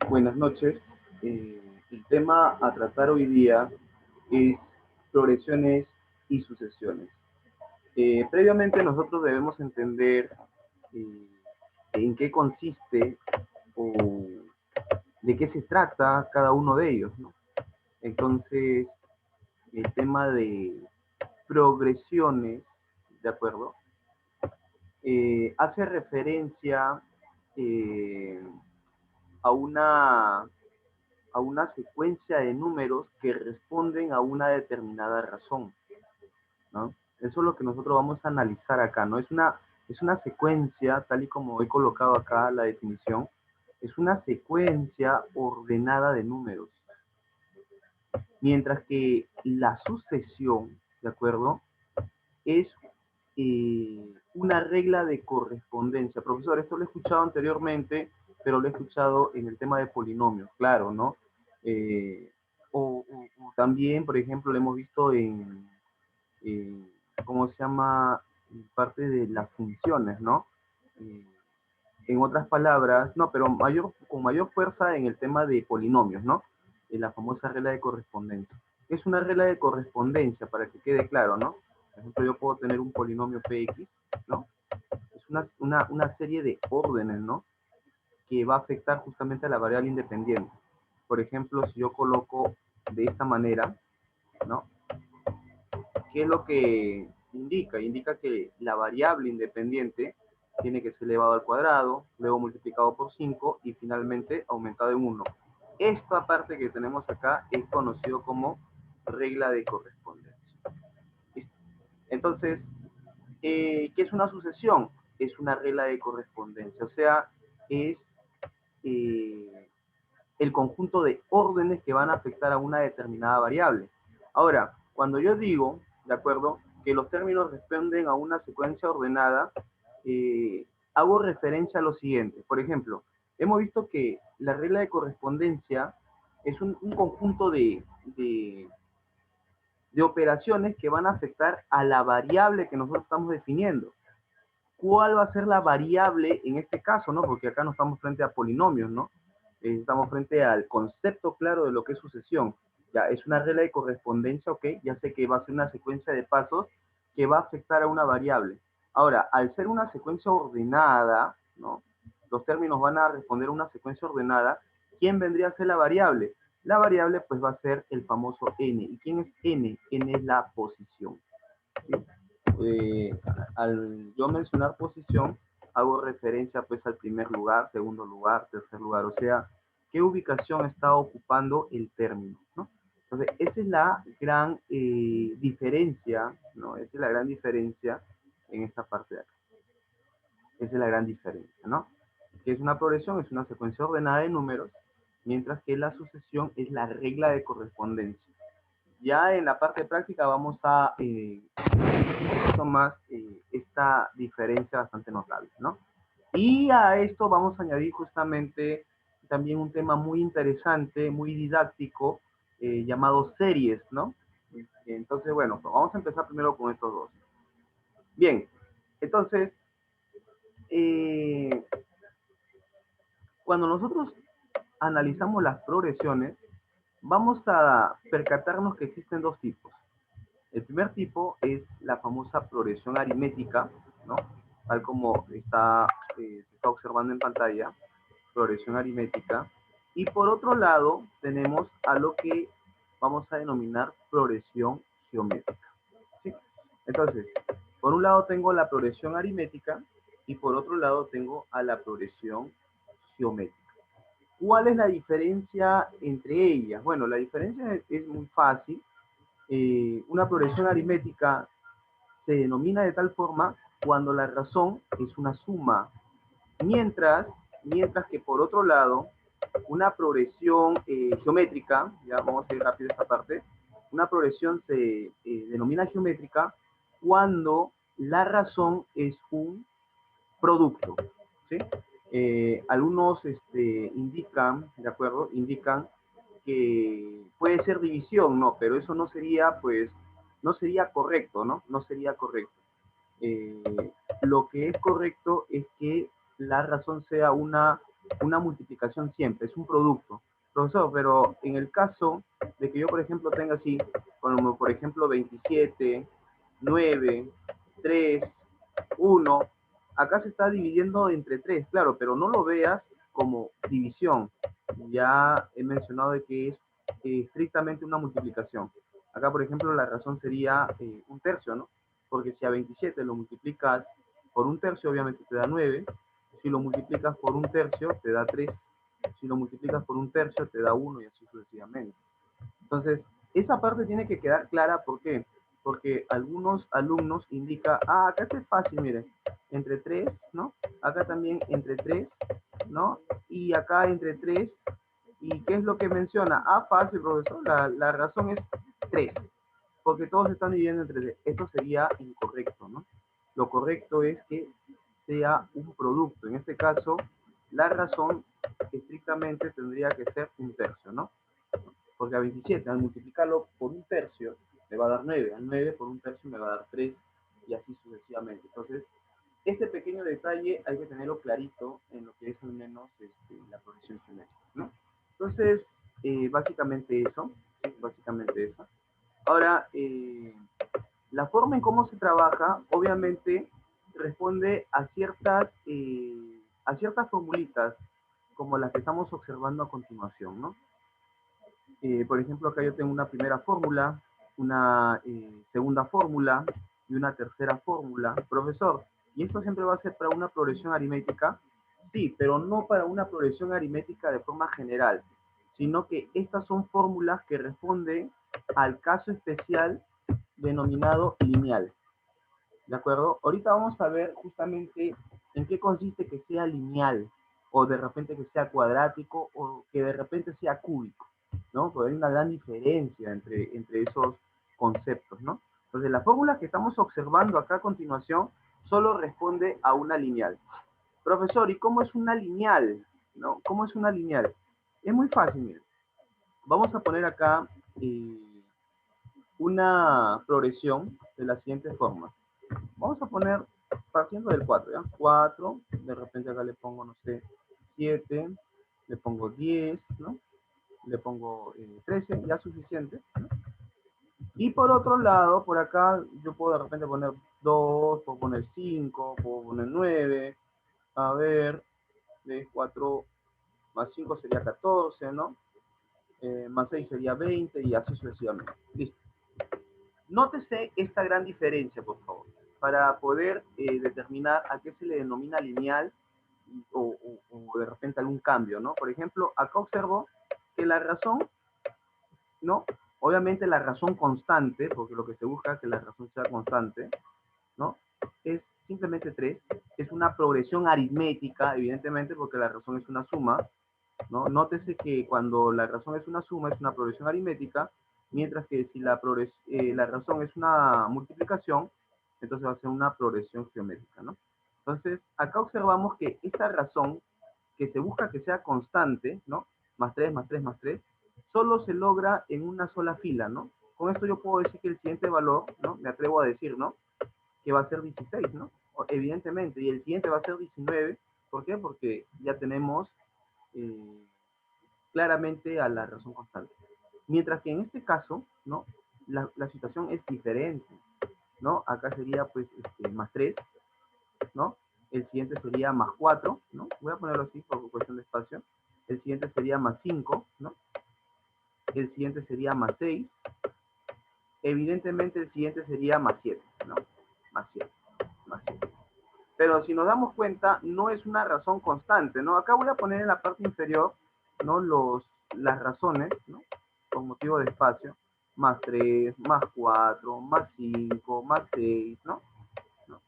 Buenas noches. El tema a tratar hoy día es progresiones y sucesiones. Previamente nosotros debemos entender eh, en qué consiste o de qué se trata cada uno de ellos, ¿no? Entonces, el tema de progresiones, ¿de acuerdo? Hace referencia eh, a una secuencia de números que responden a una determinada razón, ¿no? Eso es lo que nosotros vamos a analizar acá, ¿no? Es una secuencia, tal y como he colocado acá la definición, es una secuencia ordenada de números, mientras que la sucesión, ¿de acuerdo? Es una regla de correspondencia. Profesor, esto lo he escuchado anteriormente, pero lo he escuchado en el tema de polinomios, claro, ¿no? Eh, o también, por ejemplo, lo hemos visto en ¿cómo se llama? Parte de las funciones, ¿no? Eh, en otras palabras, no, pero con mayor fuerza en el tema de polinomios, ¿no? La famosa regla de correspondencia. Es una regla de correspondencia, para que quede claro, ¿no? Por ejemplo, yo puedo tener un polinomio px, ¿no? Es una serie de órdenes, ¿no? Que va a afectar justamente a la variable independiente. Por ejemplo, si yo coloco de esta manera, ¿no? ¿Qué es lo que indica? Indica que la variable independiente tiene que ser elevado al cuadrado, luego multiplicado por 5 y finalmente aumentado en 1. Esta parte que tenemos acá es conocido como regla de correspondencia. Entonces, ¿qué es una sucesión? Es una regla de correspondencia, o sea, es eh, el conjunto de órdenes que van a afectar a una determinada variable. Ahora, cuando yo digo, ¿de acuerdo?, que los términos responden a una secuencia ordenada, hago referencia a lo siguiente. Por ejemplo, hemos visto que la regla de correspondencia es un conjunto de operaciones que van a afectar a la variable que nosotros estamos definiendo. ¿Cuál va a ser la variable en este caso, no? Porque acá no estamos frente a polinomios, ¿no? Estamos frente al concepto claro de lo que es sucesión. Ya es una regla de correspondencia, ok, ya sé que va a ser una secuencia de pasos que va a afectar a una variable. Ahora, al ser una secuencia ordenada, ¿no? Los términos van a responder a una secuencia ordenada. ¿Quién vendría a ser la variable? La variable pues va a ser el famoso n. ¿Y quién es n? N es la posición. ¿Sí? eh, Al yo mencionar posición, hago referencia pues al primer lugar, segundo lugar, tercer lugar, o sea, qué ubicación está ocupando el término, ¿no? Entonces, esa es la gran diferencia, ¿no? Esa es la gran diferencia en esta parte de acá. Esa es la gran diferencia, ¿no? Que es una progresión, es una secuencia ordenada de números, mientras que la sucesión es la regla de correspondencia. Ya en la parte práctica vamos a un poquito más esta diferencia bastante notable, ¿no? Y a esto vamos a añadir justamente también un tema muy interesante, muy didáctico, llamado series, ¿no? Entonces, bueno, pues vamos a empezar primero con estos dos. Bien, entonces, eh, cuando nosotros analizamos las progresiones, vamos a percatarnos que existen dos tipos. El primer tipo es la famosa progresión aritmética, ¿no? Tal como se está observando en pantalla, progresión aritmética. Y por otro lado, tenemos a lo que vamos a denominar progresión geométrica, ¿sí? Entonces, por un lado tengo la progresión aritmética y por otro lado tengo a la progresión geométrica. ¿Cuál es la diferencia entre ellas? Bueno, la diferencia es muy fácil. Una progresión aritmética se denomina de tal forma cuando la razón es una suma, mientras, mientras que por otro lado, una progresión geométrica, ya vamos a ir rápido esta parte, una progresión se denomina geométrica cuando la razón es un producto, ¿sí? Algunos indican, ¿de acuerdo? Indican que puede ser división, no, pero eso no sería, pues, no sería correcto, ¿no? No sería correcto. Eh, lo que es correcto es que la razón sea una una multiplicación siempre, es un producto. Profesor, pero en el caso de que yo, por ejemplo, tenga así, como por ejemplo 27, 9, 3, 1, acá se está dividiendo entre 3, claro, pero no lo veas como división. Ya he mencionado de que es estrictamente una multiplicación. Acá, por ejemplo, la razón sería un tercio, ¿no? Porque si a 27 lo multiplicas por un tercio, obviamente te da 9. Si lo multiplicas por un tercio, te da 3. Si lo multiplicas por un tercio, te da 1 y así sucesivamente. Entonces, esa parte tiene que quedar clara. ¿Por qué? Porque algunos alumnos indican, acá esto es fácil, miren, entre 3, ¿no? Acá también entre 3, ¿no? Y acá entre 3. ¿Y qué es lo que menciona? Fácil, profesor, la razón es 3, porque todos están dividiendo entre 3. Esto sería incorrecto, ¿no? Lo correcto es que sea un producto. En este caso, la razón estrictamente tendría que ser un tercio, ¿no? Porque a 27, al multiplicarlo por un tercio, me va a dar 9. Al 9 por un tercio me va a dar 3 y así sucesivamente. Entonces, este pequeño detalle hay que tenerlo clarito en lo que es al menos la progresión geométrica, ¿no? Entonces, básicamente eso, ¿sí? Básicamente eso. Ahora, la forma en cómo se trabaja, obviamente, responde a ciertas formulitas, como las que estamos observando a continuación, ¿no? Por ejemplo, acá yo tengo una primera fórmula, una segunda fórmula y una tercera fórmula. Profesor, ¿y esto siempre va a ser para una progresión aritmética? Sí, pero no para una progresión aritmética de forma general, sino que estas son fórmulas que responden al caso especial denominado lineal. ¿De acuerdo? Ahorita vamos a ver justamente en qué consiste que sea lineal, o de repente que sea cuadrático, o que de repente sea cúbico, ¿no? Porque hay una gran diferencia entre esos conceptos, ¿no? Entonces, la fórmula que estamos observando acá a continuación solo responde a una lineal. Profesor, ¿y cómo es una lineal? ¿No? ¿Cómo es una lineal? Es muy fácil, miren. Vamos a poner acá una progresión de la siguiente forma. Vamos a poner, partiendo del 4, ¿ya? 4, de repente acá le pongo, no sé, 7, le pongo 10, ¿no? Le pongo 13, ya suficiente, ¿no? Y por otro lado, por acá, yo puedo de repente poner 2, puedo poner 5, puedo poner 9, a ver, de 4 más 5 sería 14, ¿no? Más 6 sería 20 y así sucesivamente. Listo. Nótese esta gran diferencia, por favor, para poder determinar a qué se le denomina lineal o de repente algún cambio, ¿no? Por ejemplo, acá observo que la razón, ¿no? Obviamente la razón constante, porque lo que se busca es que la razón sea constante, ¿no? Es simplemente 3, es una progresión aritmética, evidentemente, porque la razón es una suma, ¿no? Nótese que cuando la razón es una suma, es una progresión aritmética, mientras que si la razón es una multiplicación, entonces va a ser una progresión geométrica, ¿no? Entonces, acá observamos que esta razón, que se busca que sea constante, ¿no? Más 3, más 3, más 3, solo se logra en una sola fila, ¿no? Con esto yo puedo decir que el siguiente valor, ¿no? Me atrevo a decir, ¿no? Que va a ser 16, ¿no? Evidentemente, y el siguiente va a ser 19. ¿Por qué? Porque ya tenemos eh, claramente a la razón constante. Mientras que en este caso, ¿no? La situación es diferente, ¿no? Acá sería, pues, más 3, ¿no? El siguiente sería más 4, ¿no? Voy a ponerlo así por cuestión de espacio. El siguiente sería más 5, ¿no? El siguiente sería más 6. Evidentemente el siguiente sería más 7, ¿no? Más 7, más 7. Pero si nos damos cuenta, no es una razón constante, ¿no? Acá voy a poner en la parte inferior, ¿no? Las razones, ¿no? Por motivo de espacio, más 3, más 4, más 5, más 6, ¿no? ¿No?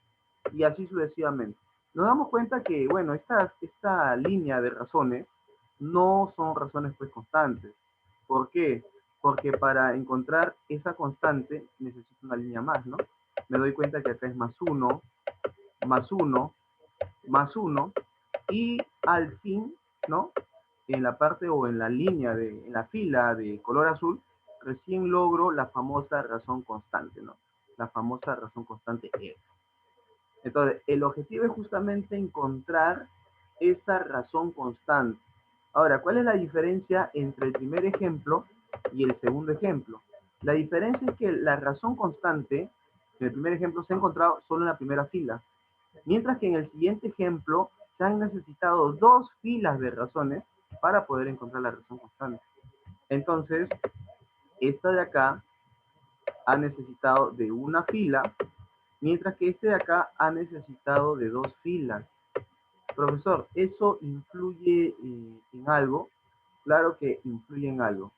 Y así sucesivamente. Nos damos cuenta que, bueno, esta línea de razones no son razones pues constantes. ¿Por qué? Porque para encontrar esa constante necesito una línea más, ¿no? Me doy cuenta que acá es más 1, más 1, más 1, y al fin, ¿no? En la parte o en la línea, en la fila de color azul, recién logro la famosa razón constante, ¿no? La famosa razón constante E. Entonces, el objetivo es justamente encontrar esa razón constante. Ahora, ¿cuál es la diferencia entre el primer ejemplo y el segundo ejemplo? La diferencia es que la razón constante en el primer ejemplo se ha encontrado solo en la primera fila, mientras que en el siguiente ejemplo se han necesitado dos filas de razones para poder encontrar la razón constante. Entonces, esta de acá ha necesitado de una fila, mientras que este de acá ha necesitado de dos filas. Profesor, ¿eso influye en algo? Claro que influye en algo.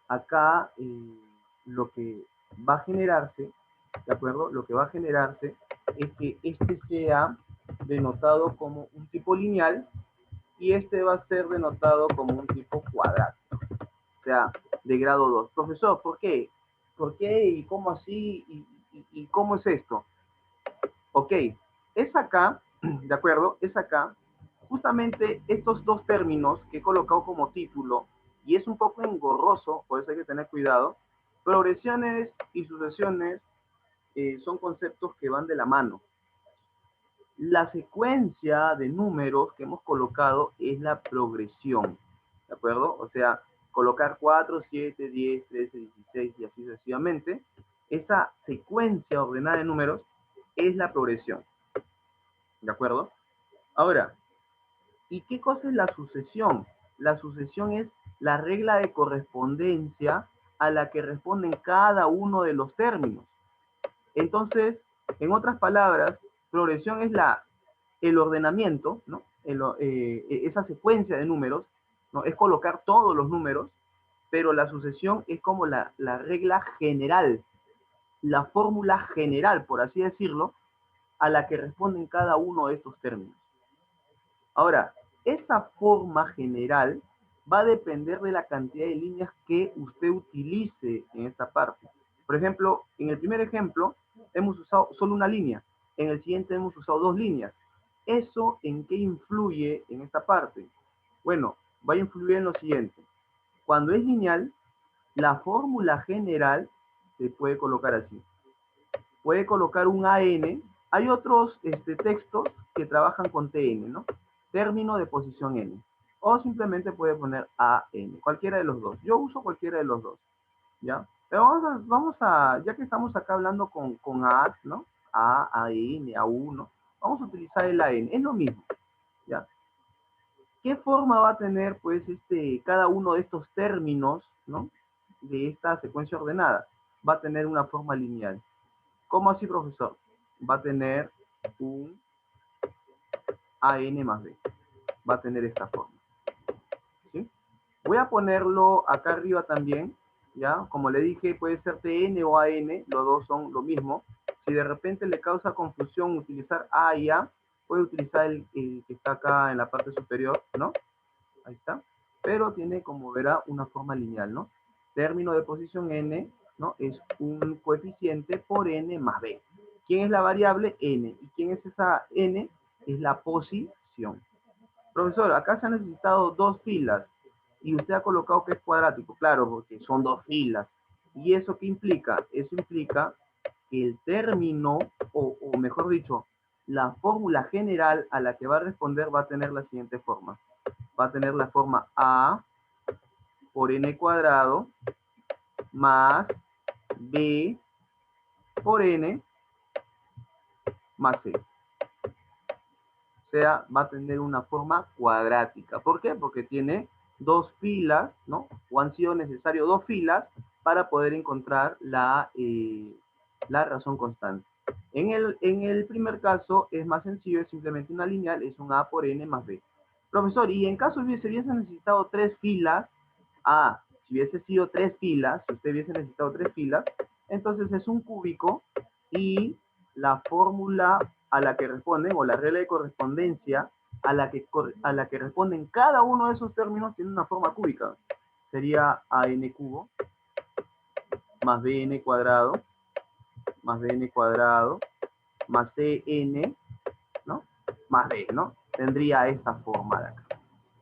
Acá lo que va a generarse, ¿de acuerdo? Lo que va a generarse es que este sea denotado como un tipo lineal y este va a ser denotado como un tipo cuadrado, o sea, de grado 2. Profesor, ¿por qué? ¿Por qué? ¿Y cómo así? ¿Y cómo es esto? Ok, es acá, ¿de acuerdo? Es acá, justamente estos dos términos que he colocado como título, y es un poco engorroso, por eso hay que tener cuidado. Progresiones y sucesiones son conceptos que van de la mano. La secuencia de números que hemos colocado es la progresión, ¿de acuerdo? O sea, colocar 4, 7, 10, 13, 16 y así sucesivamente. Esa secuencia ordenada de números es la progresión, ¿de acuerdo? Ahora, ¿y qué cosa es la sucesión? La sucesión es la regla de correspondencia a la que responden cada uno de los términos. Entonces, en otras palabras, progresión es el ordenamiento, ¿no? Esa secuencia de números, ¿no? Es colocar todos los números, pero la sucesión es como la regla general, la fórmula general, por así decirlo, a la que responden cada uno de estos términos. Ahora, esa forma general va a depender de la cantidad de líneas que usted utilice en esta parte. Por ejemplo, en el primer ejemplo hemos usado solo una línea, en el siguiente hemos usado dos líneas. ¿Eso en qué influye en esta parte? Bueno, va a influir en lo siguiente. Cuando es lineal, la fórmula general se puede colocar así. Puede colocar un AN. Hay otros textos que trabajan con TN, ¿no? Término de posición N. O simplemente puede poner AN, cualquiera de los dos. Yo uso cualquiera de los dos, ¿ya? Pero ya que estamos acá hablando con A, ¿no? A, AN, A1, vamos a utilizar el AN, es lo mismo, ¿ya? ¿Qué forma va a tener, pues, cada uno de estos términos, ¿no? De esta secuencia ordenada? Va a tener una forma lineal. ¿Cómo así, profesor? Va a tener un AN más B. Va a tener esta forma, ¿sí? Voy a ponerlo acá arriba también, ¿ya? Como le dije, puede ser TN o AN, los dos son lo mismo. Si de repente le causa confusión utilizar A y A, puede utilizar el que está acá en la parte superior, ¿no? Ahí está. Pero tiene, como verá, una forma lineal, ¿no? Término de posición N, ¿no? Es un coeficiente por N más B. ¿Quién es la variable? N. ¿Y quién es esa N? Es la posición. Profesor, acá se han necesitado dos filas y usted ha colocado que es cuadrático. Claro, porque son dos filas. ¿Y eso qué implica? Eso implica que el término, o mejor dicho, la fórmula general a la que va a responder va a tener la siguiente forma. Va a tener la forma A por N cuadrado más B por N más C. O sea, va a tener una forma cuadrática. ¿Por qué? Porque tiene dos filas, ¿no? O han sido necesarias dos filas para poder encontrar la razón constante. En el primer caso es más sencillo, es simplemente una lineal, es un A por N más B. Profesor, y en caso se hubiese necesitado tres filas, si hubiese sido tres filas, si usted hubiese necesitado tres filas, entonces es un cúbico y la fórmula a la que responden, o la regla de correspondencia a la que responden cada uno de esos términos tiene una forma cúbica. Sería AN cubo más BN cuadrado más BN cuadrado más CN, ¿no? Más B, ¿no? Tendría esta forma de acá.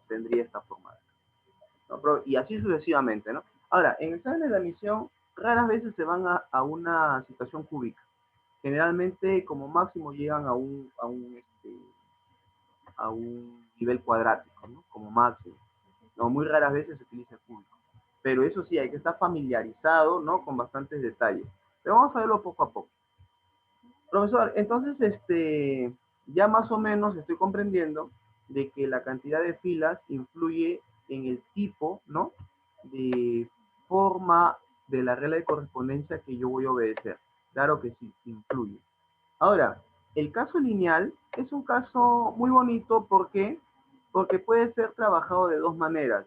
Tendría esta forma de acá, ¿no? Y así sucesivamente, ¿no? Ahora, en exámenes de admisión, raras veces se van a una situación cúbica. Generalmente, como máximo, llegan a un nivel cuadrático, ¿no? Como máximo. No, muy raras veces se utiliza el cúbico. Pero eso sí, hay que estar familiarizado, ¿no? Con bastantes detalles. Pero vamos a verlo poco a poco. Profesor, entonces, ya más o menos estoy comprendiendo de que la cantidad de filas influye en el tipo, ¿no? De forma de la regla de correspondencia que yo voy a obedecer. Claro que sí, influye. Ahora, el caso lineal es un caso muy bonito, ¿por qué? Porque puede ser trabajado de dos maneras.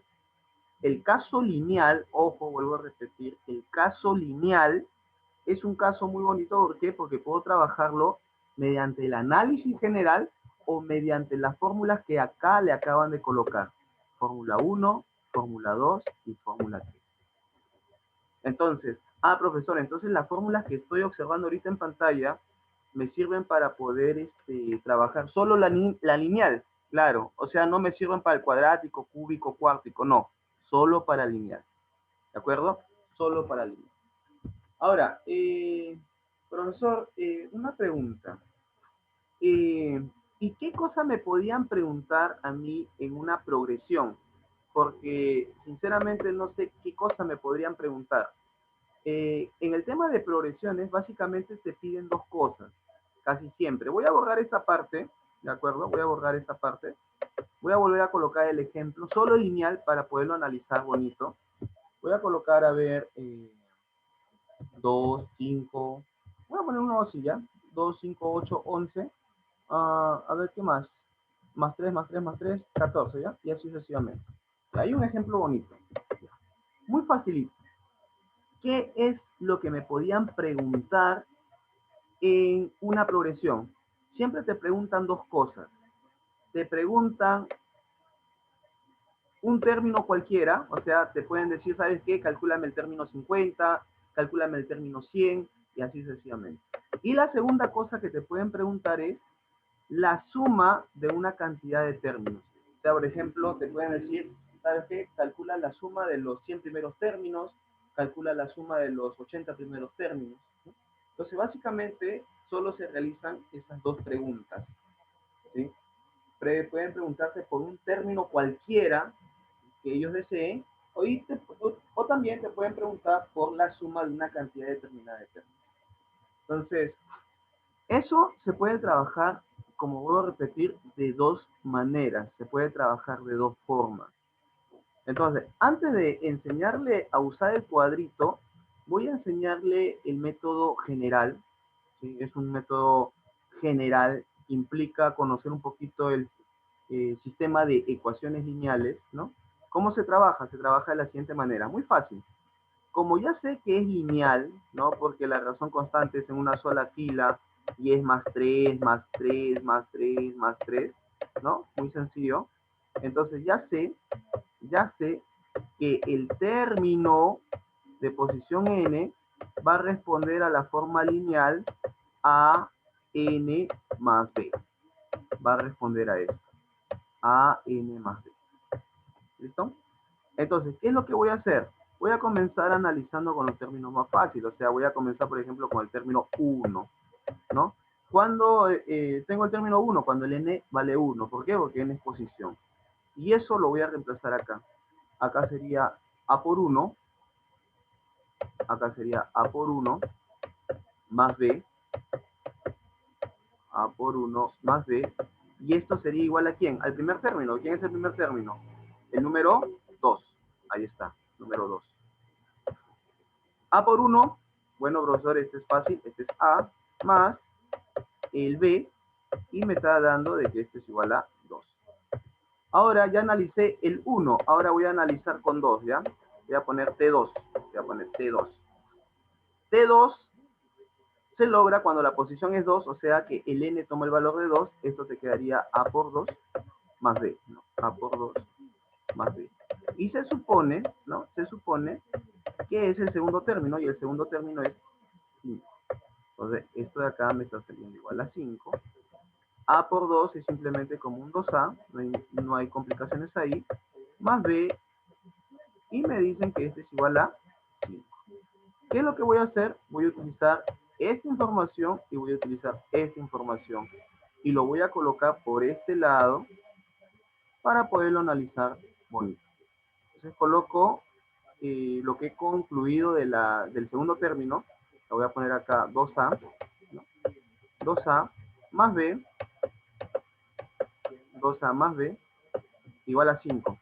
El caso lineal, ojo, vuelvo a repetir, el caso lineal es un caso muy bonito, ¿por qué? Porque puedo trabajarlo mediante el análisis general o mediante las fórmulas que acá le acaban de colocar. Fórmula 1, fórmula 2 y fórmula 3. Entonces, profesor, entonces las fórmulas que estoy observando ahorita en pantalla me sirven para poder trabajar solo la lineal, claro. O sea, no me sirven para el cuadrático, cúbico, cuártico, no. Solo para lineal. ¿De acuerdo? Solo para lineal. Ahora, profesor, una pregunta. ¿Y qué cosa me podían preguntar a mí en una progresión? Porque sinceramente no sé qué cosa me podrían preguntar. En el tema de progresiones, básicamente se piden dos cosas, casi siempre. Voy a borrar esta parte, ¿de acuerdo? Voy a borrar esta parte. Voy a volver a colocar el ejemplo, solo lineal, para poderlo analizar bonito. Voy a colocar, a ver, 2, 5, voy a poner uno así ya, 2, 5, 8, 11, a ver qué más, más 3, más 3, más 3, 14, ¿ya? Y así sucesivamente. Hay un ejemplo bonito, muy facilito. ¿Qué es lo que me podían preguntar en una progresión? Siempre te preguntan dos cosas. Te preguntan un término cualquiera, o sea, te pueden decir, ¿sabes qué? Calcúlame el término 50, calcúlame el término 100, y así sucesivamente. Y la segunda cosa que te pueden preguntar es la suma de una cantidad de términos. O sea, por ejemplo, te pueden decir, ¿sabes qué? Calcula la suma de los 100 primeros términos, calcula la suma de los 80 primeros términos, ¿no? Entonces, básicamente, solo se realizan esas dos preguntas, ¿sí? Pueden preguntarte por un término cualquiera que ellos deseen, o también te pueden preguntar por la suma de una cantidad determinada de términos. Entonces, eso se puede trabajar, como vuelvo a repetir, de dos maneras, se puede trabajar de dos formas. Entonces, antes de enseñarle a usar el cuadrito, voy a enseñarle el método general, ¿sí? Es un método general, implica conocer un poquito el sistema de ecuaciones lineales, ¿no? ¿Cómo se trabaja? Se trabaja de la siguiente manera, muy fácil. Como ya sé que es lineal, ¿no? Porque la razón constante es en una sola fila y es más 3, más 3, más 3, más 3, ¿no? Muy sencillo. Entonces ya sé que el término de posición n va a responder a la forma lineal a n más b. Va a responder a esto, a n más b. ¿Listo? Entonces, ¿qué es lo que voy a hacer? Voy a comenzar analizando con los términos más fáciles. O sea, voy a comenzar, por ejemplo, con el término 1, ¿no? Cuando tengo el término 1, cuando el n vale 1. ¿Por qué? Porque n es posición. Y eso lo voy a reemplazar acá. Acá sería a por 1. Acá sería a por 1 más b. A por 1 más b. Y esto sería igual a ¿quién? Al primer término. ¿Quién es el primer término? El número 2. Ahí está, número 2. A por 1, bueno, profesor, este es fácil, este es A, más el B, y me está dando de que este es igual a 2. Ahora ya analicé el 1, ahora voy a analizar con 2, ¿ya? Voy a poner T2, voy a poner T2. T2 se logra cuando la posición es 2, o sea que el n toma el valor de 2, esto te quedaría A por 2 más B, ¿no? A por 2 más B. Y se supone, ¿no? Se supone que es el segundo término, y el segundo término es 5. Entonces, esto de acá me está saliendo igual a 5. A por 2 es simplemente como un 2A, no hay complicaciones ahí, más B, y me dicen que este es igual a 5. ¿Qué es lo que voy a hacer? Voy a utilizar esta información y voy a utilizar esta información. y lo voy a colocar por este lado para poderlo analizar bonito. Entonces coloco lo que he concluido del segundo término. Lo voy a poner acá 2A, ¿no? 2A más B, 2A más B igual a 5. O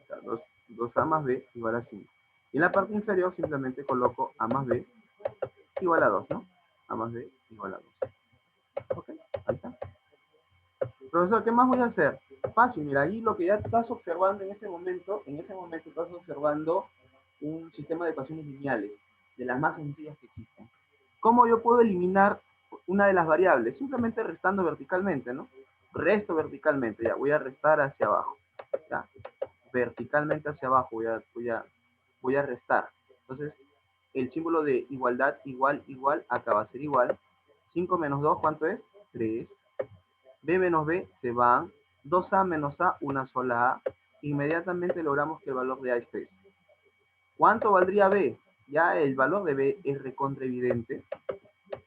sea, 2A más B igual a 5. Y en la parte inferior simplemente coloco A más B igual a 2, ¿no? A más B igual a 2. Ok, ahí está. Profesor, ¿qué más voy a hacer? Fácil, mira, ahí lo que ya estás observando en ese momento estás observando un sistema de ecuaciones lineales, de las más sencillas que existen. ¿Cómo yo puedo eliminar una de las variables? Simplemente restando verticalmente, ¿no? Resto verticalmente, ya, voy a restar hacia abajo, ya. Verticalmente hacia abajo voy a restar. Entonces, el símbolo de igualdad, igual, igual, acá va a ser igual. 5 menos 2, ¿cuánto es? 3. B menos B se van. 2A menos A, una sola A. Inmediatamente logramos que el valor de A es 3. ¿Cuánto valdría B? Ya el valor de B es recontra evidente,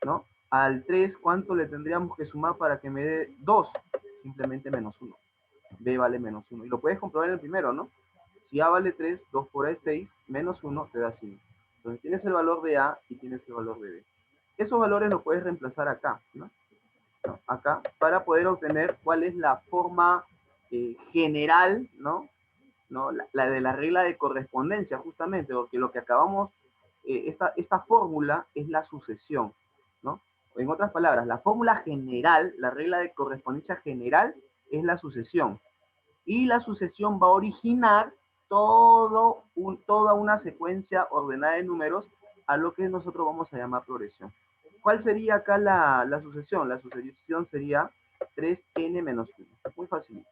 ¿no? Al 3, ¿cuánto le tendríamos que sumar para que me dé 2? Simplemente menos 1. B vale menos 1. Y lo puedes comprobar en el primero, ¿no? Si A vale 3, 2 por A es 6, menos 1 te da 5. Entonces tienes el valor de A y tienes el valor de B. Esos valores los puedes reemplazar acá, ¿no? Acá, para poder obtener cuál es la forma general, ¿no? La de la regla de correspondencia, justamente, porque lo que acabamos, esta fórmula es la sucesión, ¿no? En otras palabras, la fórmula general, la regla de correspondencia general es la sucesión. Y la sucesión va a originar toda una secuencia ordenada de números a lo que nosotros vamos a llamar progresión. ¿Cuál sería acá la sucesión? La sucesión sería 3n menos 1. Muy fácil.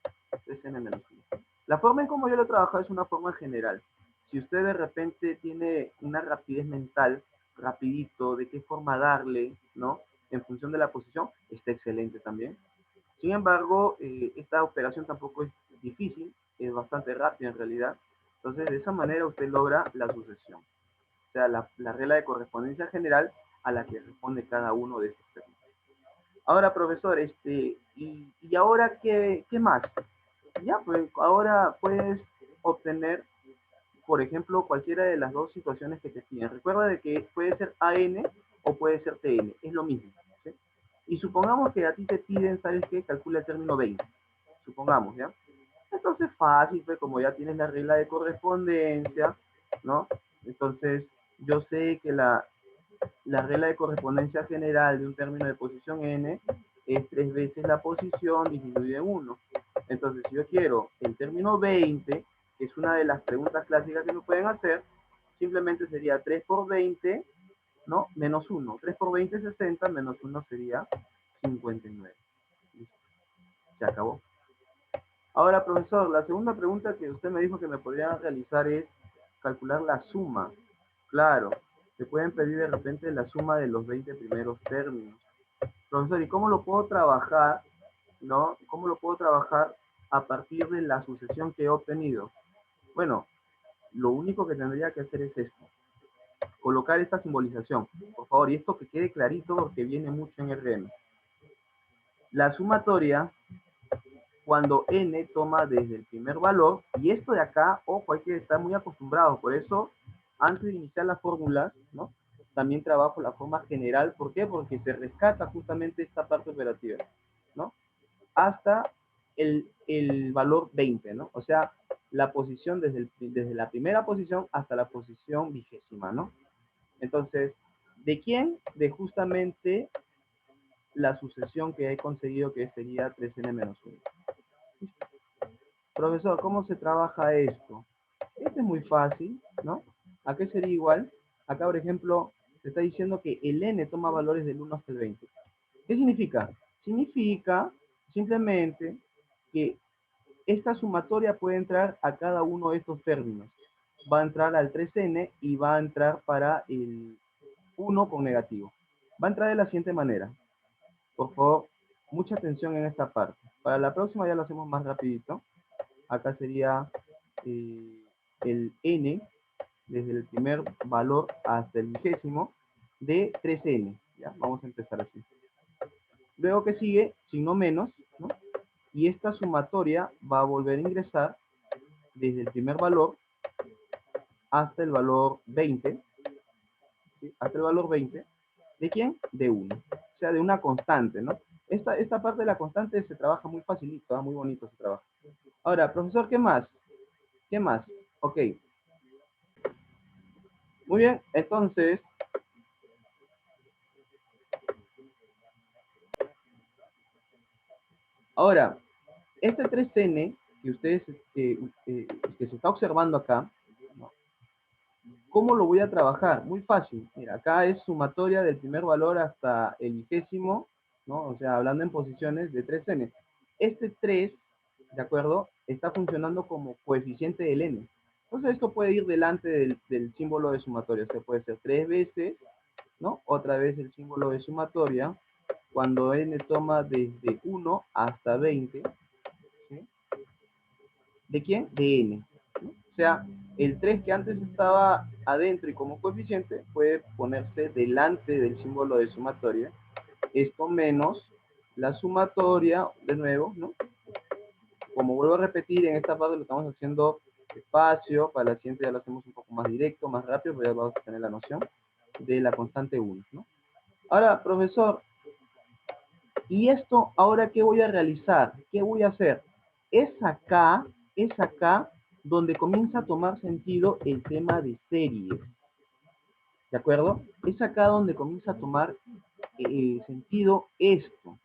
3n menos 1. La forma en cómo yo lo he trabajado es una forma general. Si usted de repente tiene una rapidez mental, rapidito, de qué forma darle, ¿no? En función de la posición, está excelente también. Sin embargo, esta operación tampoco es difícil, es bastante rápida en realidad. Entonces, de esa manera usted logra la sucesión. O sea, la regla de correspondencia general a la que responde cada uno de estos términos. Ahora, profesor, ¿y ahora qué más? Ya, pues ahora puedes obtener, por ejemplo, cualquiera de las dos situaciones que te piden. Recuerda de que puede ser AN o puede ser TN, es lo mismo. ¿Sí? Y supongamos que a ti te piden, ¿sabes qué? Calcula el término 20. Supongamos, ¿ya? Entonces, fácil, pues como ya tienes la regla de correspondencia, ¿no? Entonces, yo sé que la regla de correspondencia general de un término de posición n es 3 veces la posición disminuida en 1. Entonces, si yo quiero el término 20, que es una de las preguntas clásicas que me pueden hacer, simplemente sería 3 por 20, ¿no? Menos 1. 3 por 20 es 60, menos 1 sería 59. Listo. Se acabó. Ahora, profesor, la segunda pregunta que usted me dijo que me podría realizar es calcular la suma. Claro, se pueden pedir de repente la suma de los 20 primeros términos. Profesor, ¿y cómo lo puedo trabajar? ¿No? ¿Cómo lo puedo trabajar a partir de la sucesión que he obtenido? Bueno, lo único que tendría que hacer es esto. Colocar esta simbolización. Por favor, y esto que quede clarito porque viene mucho en RM. La sumatoria, cuando n toma desde el primer valor, y esto de acá, ojo, hay que estar muy acostumbrados. Por eso, antes de iniciar las fórmulas, ¿no? También trabajo la forma general. ¿Por qué? Porque se rescata justamente esta parte operativa, ¿no? Hasta el valor 20, ¿no? O sea, la posición desde la primera posición hasta la posición 20ª, ¿no? Entonces, ¿de quién? De justamente la sucesión que he conseguido, que sería 3n menos 1. Profesor, ¿cómo se trabaja esto? Este es muy fácil, ¿no? ¿A qué sería igual? Acá, por ejemplo, se está diciendo que el n toma valores del 1 hasta el 20. ¿Qué significa? Significa simplemente que esta sumatoria puede entrar a cada uno de estos términos. Va a entrar al 3n y va a entrar para el 1 con negativo. Va a entrar de la siguiente manera. Por favor, mucha atención en esta parte. Para la próxima ya lo hacemos más rapidito. Acá sería el n, desde el primer valor hasta el 20º, de 3n. ¿Ya? Vamos a empezar así. Luego que sigue, signo menos, ¿no? Y esta sumatoria va a volver a ingresar desde el primer valor hasta el valor 20, ¿sí? Hasta el valor 20. ¿De quién? De 1. O sea, de una constante, ¿no? Esta parte de la constante se trabaja muy facilito, muy bonito se trabaja. Ahora, profesor, ¿qué más? ¿Qué más? Ok. Muy bien, entonces, ahora, este 3n que ustedes, que se está observando acá, ¿no? ¿Cómo lo voy a trabajar? Muy fácil. Mira, acá es sumatoria del primer valor hasta el vigésimo, ¿no? O sea, hablando en posiciones de 3n. Este 3, ¿de acuerdo? Está funcionando como coeficiente del n. Entonces esto puede ir delante del símbolo de sumatoria. O sea, puede ser 3 veces, ¿no? Otra vez el símbolo de sumatoria. Cuando n toma desde 1 hasta 20, ¿sí? ¿De quién? De n. ¿No? O sea, el 3 que antes estaba adentro y como coeficiente puede ponerse delante del símbolo de sumatoria. Esto menos la sumatoria, de nuevo, ¿no? Como vuelvo a repetir, en esta parte lo estamos haciendo despacio, para la siguiente ya lo hacemos un poco más directo, más rápido, pero ya vamos a tener la noción de la constante 1, ¿no? Ahora, profesor, ¿y esto ahora qué voy a realizar? ¿Qué voy a hacer? Es acá donde comienza a tomar sentido el tema de series. ¿De acuerdo? Es acá donde comienza a tomar sentido esto.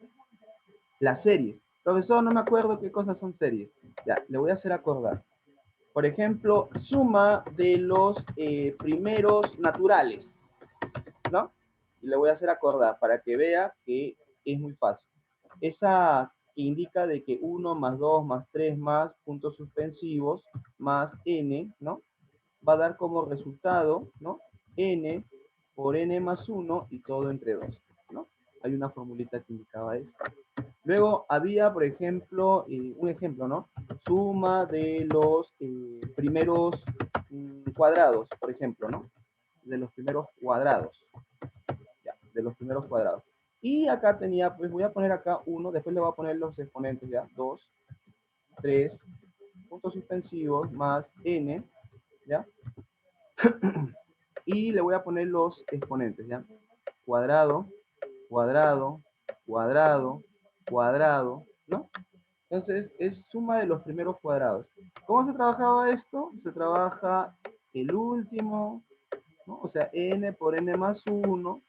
Las series. Profesor, no me acuerdo qué cosas son series. Ya, le voy a hacer acordar. Por ejemplo, suma de los primeros naturales, ¿no? Y le voy a hacer acordar para que vea que es muy fácil. Esa que indica de que 1 más 2 más 3 más puntos suspensivos más n, ¿no? Va a dar como resultado, ¿no? N por n más 1 y todo entre 2, ¿no? Hay una formulita que indicaba esto. Luego había, por ejemplo, un ejemplo, ¿no? Suma de los primeros cuadrados, por ejemplo, ¿no? De los primeros cuadrados. Ya, de los primeros cuadrados. Y acá tenía, pues voy a poner acá 1, después le voy a poner los exponentes, ¿ya? 2, 3, puntos suspensivos, más n, ¿ya? Y le voy a poner los exponentes, ¿ya? Cuadrado, cuadrado, cuadrado, cuadrado, ¿no? Entonces, es suma de los primeros cuadrados. ¿Cómo se trabajaba esto? Se trabaja el último, ¿no? O sea, n por n más 1,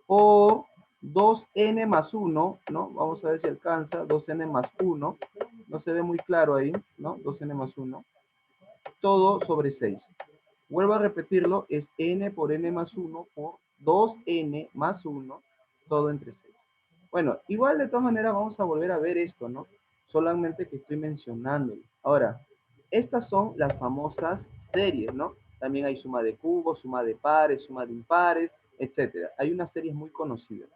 o 2n más 1, ¿no? Vamos a ver si alcanza, 2n más 1, no se ve muy claro ahí, ¿no? 2n más 1, todo sobre 6. Vuelvo a repetirlo, es n por n más 1 por 2n más 1, todo entre 6. Bueno, igual de todas maneras vamos a volver a ver esto, ¿no? Solamente que estoy mencionándolo. Ahora, estas son las famosas series, ¿no? También hay suma de cubos, suma de pares, suma de impares, etcétera. Hay unas series muy conocidas.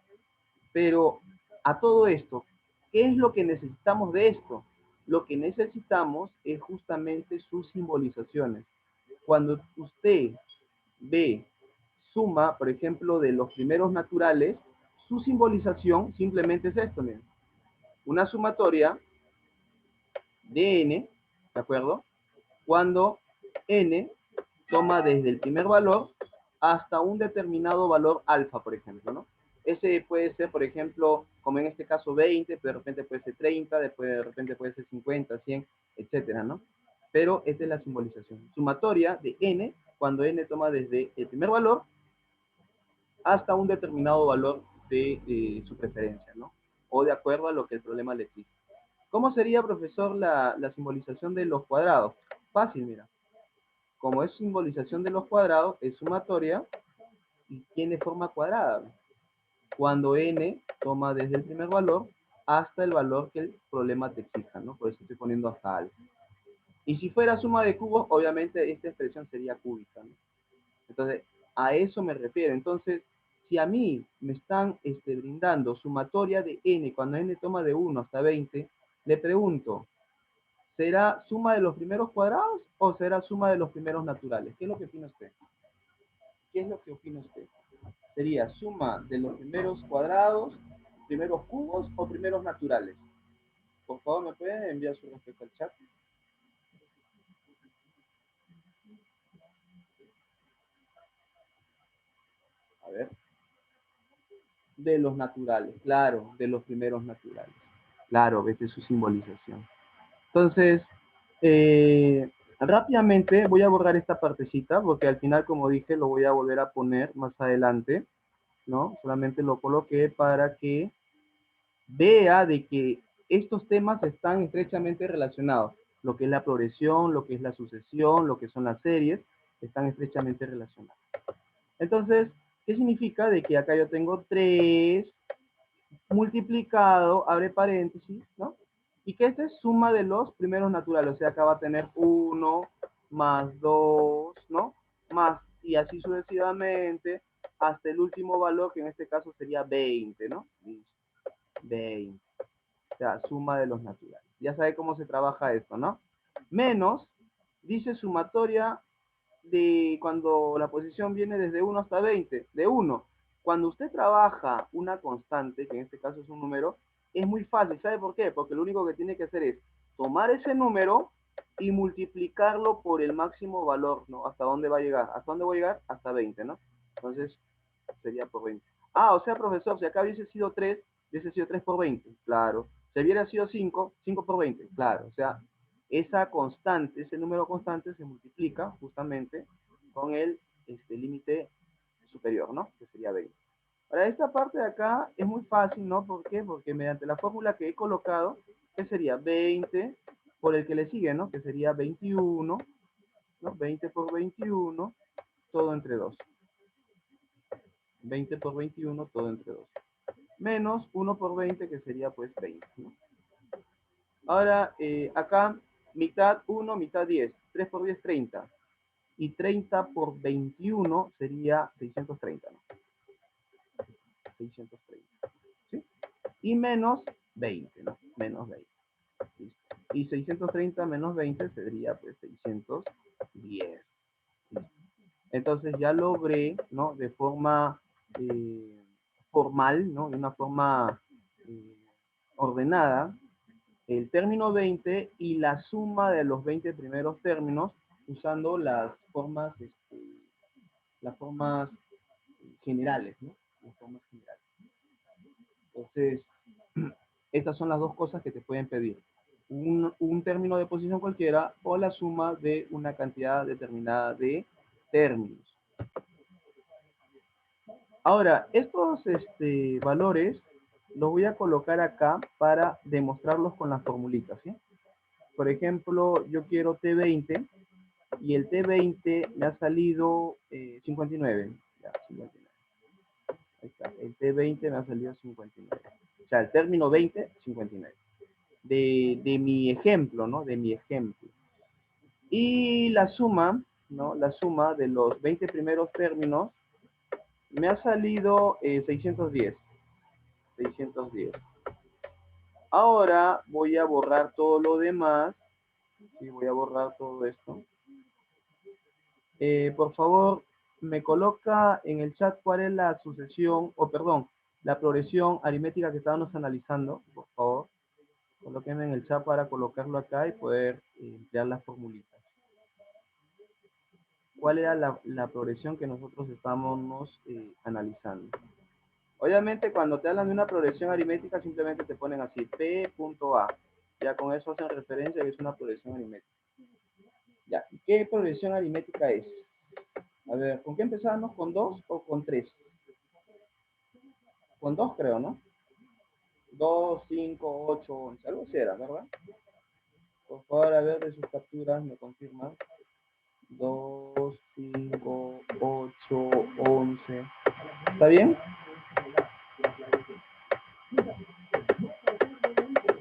Pero a todo esto, ¿qué es lo que necesitamos de esto? Lo que necesitamos es justamente sus simbolizaciones. Cuando usted ve suma, por ejemplo, de los primeros naturales, su simbolización simplemente es esto, miren. Una sumatoria de n, ¿de acuerdo? Cuando n toma desde el primer valor hasta un determinado valor alfa, por ejemplo, ¿no? Ese puede ser, por ejemplo, como en este caso 20, pero de repente puede ser 30, después de repente puede ser 50, 100, etcétera, ¿no? Pero esta es la simbolización. Sumatoria de n, cuando n toma desde el primer valor hasta un determinado valor de su preferencia, ¿no? O de acuerdo a lo que el problema le exige. ¿Cómo sería, profesor, la simbolización de los cuadrados? Fácil, mira. Como es simbolización de los cuadrados, es sumatoria y tiene forma cuadrada. Cuando n toma desde el primer valor hasta el valor que el problema te exija, ¿no? Por eso estoy poniendo hasta algo. Y si fuera suma de cubos, obviamente esta expresión sería cúbica, ¿no? Entonces, a eso me refiero. Entonces, si a mí me están brindando sumatoria de n cuando n toma de 1 hasta 20, le pregunto, ¿será suma de los primeros cuadrados o será suma de los primeros naturales? ¿Qué es lo que opina usted? ¿Qué es lo que opina usted? ¿Sería suma de los primeros cuadrados ¿Primeros cubos o primeros naturales? Por favor, ¿me pueden enviar su respuesta al chat? A ver. De los naturales, claro, de los primeros naturales. Claro, esta es su simbolización. Entonces, rápidamente voy a borrar esta partecita, porque al final, como dije, lo voy a volver a poner más adelante, ¿no? Solamente lo coloqué para que vea de que estos temas están estrechamente relacionados. Lo que es la progresión, lo que es la sucesión, lo que son las series, están estrechamente relacionados. Entonces, ¿qué significa? De que acá yo tengo 3 multiplicado, abre paréntesis, ¿no? Y que esta es suma de los primeros naturales, o sea, acá va a tener 1 más 2, ¿no? Más, y así sucesivamente, hasta el último valor, que en este caso sería 20, ¿no? 20. O sea, suma de los naturales. Ya sabe cómo se trabaja esto, ¿no? Menos, dice sumatoria de cuando la posición viene desde 1 hasta 20, de 1. Cuando usted trabaja una constante, que en este caso es un número, es muy fácil. ¿Sabe por qué? Porque lo único que tiene que hacer es tomar ese número y multiplicarlo por el máximo valor, ¿no? ¿Hasta dónde va a llegar? ¿Hasta dónde va a llegar? Hasta 20, ¿no? Entonces, sería por 20. Ah, o sea, profesor, si acá hubiese sido 3, hubiese sido 3 por 20, claro. Si hubiera sido 5, 5 por 20, claro. O sea, esa constante, ese número constante se multiplica justamente con el límite superior, ¿no? Que sería 20. Ahora, esta parte de acá es muy fácil, ¿no? ¿Por qué? Porque mediante la fórmula que he colocado, que sería 20 por el que le sigue, ¿no? Que sería 21, ¿no? 20 por 21, todo entre 2. 20 por 21, todo entre 2. Menos 1 por 20, que sería pues 20, ¿no? Ahora, acá, mitad 1, mitad 10. 3 por 10, 30. Y 30 por 21 sería 630, ¿no? 630, ¿sí? Y menos 20, ¿no? Menos 20. ¿Listo? Y 630 menos 20 sería pues 610. ¿Listo? Entonces ya logré, ¿no? De forma formal, ¿no? De una forma ordenada, el término 20 y la suma de los 20 primeros términos usando las formas generales, ¿no? Las formas generales. Entonces, estas son las dos cosas que te pueden pedir. Un término de posición cualquiera o la suma de una cantidad determinada de términos. Ahora, estos valores los voy a colocar acá para demostrarlos con las formulitas, ¿sí? Por ejemplo, yo quiero T20 y el T20 me ha salido 59. Ya, 59. Ahí está. El T20 me ha salido 59. O sea, el término 20, 59. De mi ejemplo, ¿no? De mi ejemplo. Y la suma, ¿no? La suma de los 20 primeros términos me ha salido 610. 610. Ahora voy a borrar todo lo demás. Sí, voy a borrar todo esto. Por favor, me coloca en el chat cuál es la sucesión, o perdón, la progresión aritmética que estábamos analizando, por favor. Colóquenme en el chat para colocarlo acá y poder emplear las formulitas. ¿Cuál era la progresión que nosotros estábamos analizando? Obviamente, cuando te hablan de una progresión aritmética, simplemente te ponen así, P.A. Ya con eso hacen referencia a que es una progresión aritmética. Ya, ¿qué progresión aritmética es? A ver, ¿con qué empezamos? ¿Con 2 o con 3? Con 2 creo, ¿no? 2, 5, 8, 11, algo así era, ¿verdad? Por favor, a ver de sus capturas, me confirman. 2, 5, 8, 11. ¿Está bien?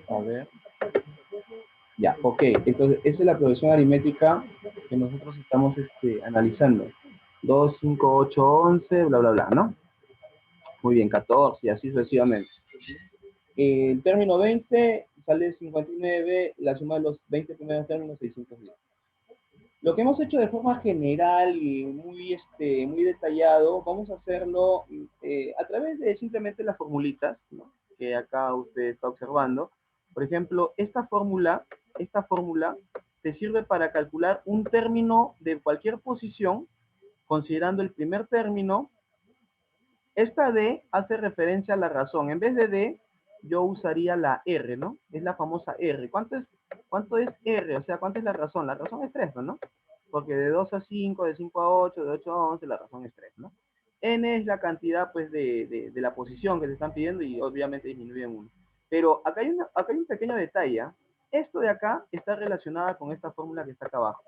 A ver. Ya, ok. Entonces, esa es la progresión aritmética que nosotros estamos analizando. 2, 5, 8, 11, bla, bla, bla, ¿no? Muy bien, 14 y así sucesivamente. El término 20 sale 59, la suma de los 20 primeros términos 610. Lo que hemos hecho de forma general y muy detallado, vamos a hacerlo a través de simplemente las formulitas, ¿no? que acá usted está observando. Por ejemplo, esta fórmula te sirve para calcular un término de cualquier posición, considerando el primer término. Esta D hace referencia a la razón. En vez de D, yo usaría la R, ¿no? Es la famosa R. ¿Cuánto es R? O sea, ¿cuánto es la razón? La razón es 3, ¿no? Porque de 2 a 5, de 5 a 8, de 8 a 11, la razón es 3, ¿no? N es la cantidad, pues, de la posición que te están pidiendo y obviamente disminuye en 1. Pero acá hay un pequeño detalle. Esto de acá está relacionada con esta fórmula que está acá abajo.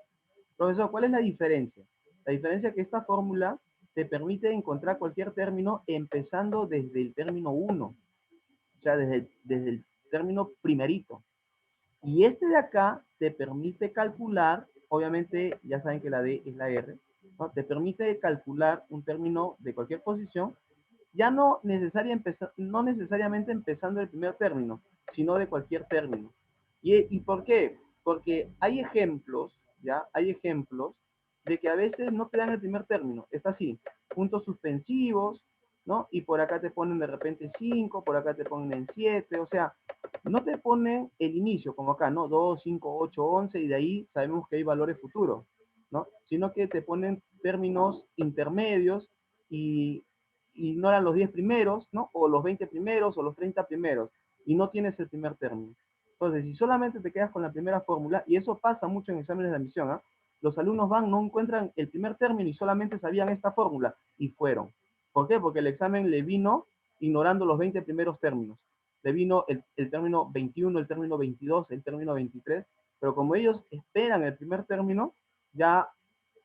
Profesor, ¿cuál es la diferencia? La diferencia es que esta fórmula te permite encontrar cualquier término empezando desde el término 1, o sea, desde el término primerito. Y este de acá te permite calcular, obviamente ya saben que la D es la R, ¿no? Te permite calcular un término de cualquier posición, ya no necesariamente empezando el primer término, sino de cualquier término. ¿Y por qué? Porque hay ejemplos, ¿ya? Hay ejemplos de que a veces no te dan el primer término. Es así, puntos suspensivos, ¿no? Y por acá te ponen de repente 5, por acá te ponen 7, o sea, no te ponen el inicio, como acá, ¿no? 2, 5, 8, 11, y de ahí sabemos que hay valores futuros, ¿no? Sino que te ponen términos intermedios y ignoran los 10 primeros, ¿no? O los 20 primeros o los 30 primeros, y no tienes el primer término. Entonces, si solamente te quedas con la primera fórmula, y eso pasa mucho en exámenes de admisión, ¿eh? Los alumnos van, no encuentran el primer término y solamente sabían esta fórmula, y fueron. ¿Por qué? Porque el examen le vino ignorando los 20 primeros términos. Le vino el término 21, el término 22, el término 23, pero como ellos esperan el primer término, ya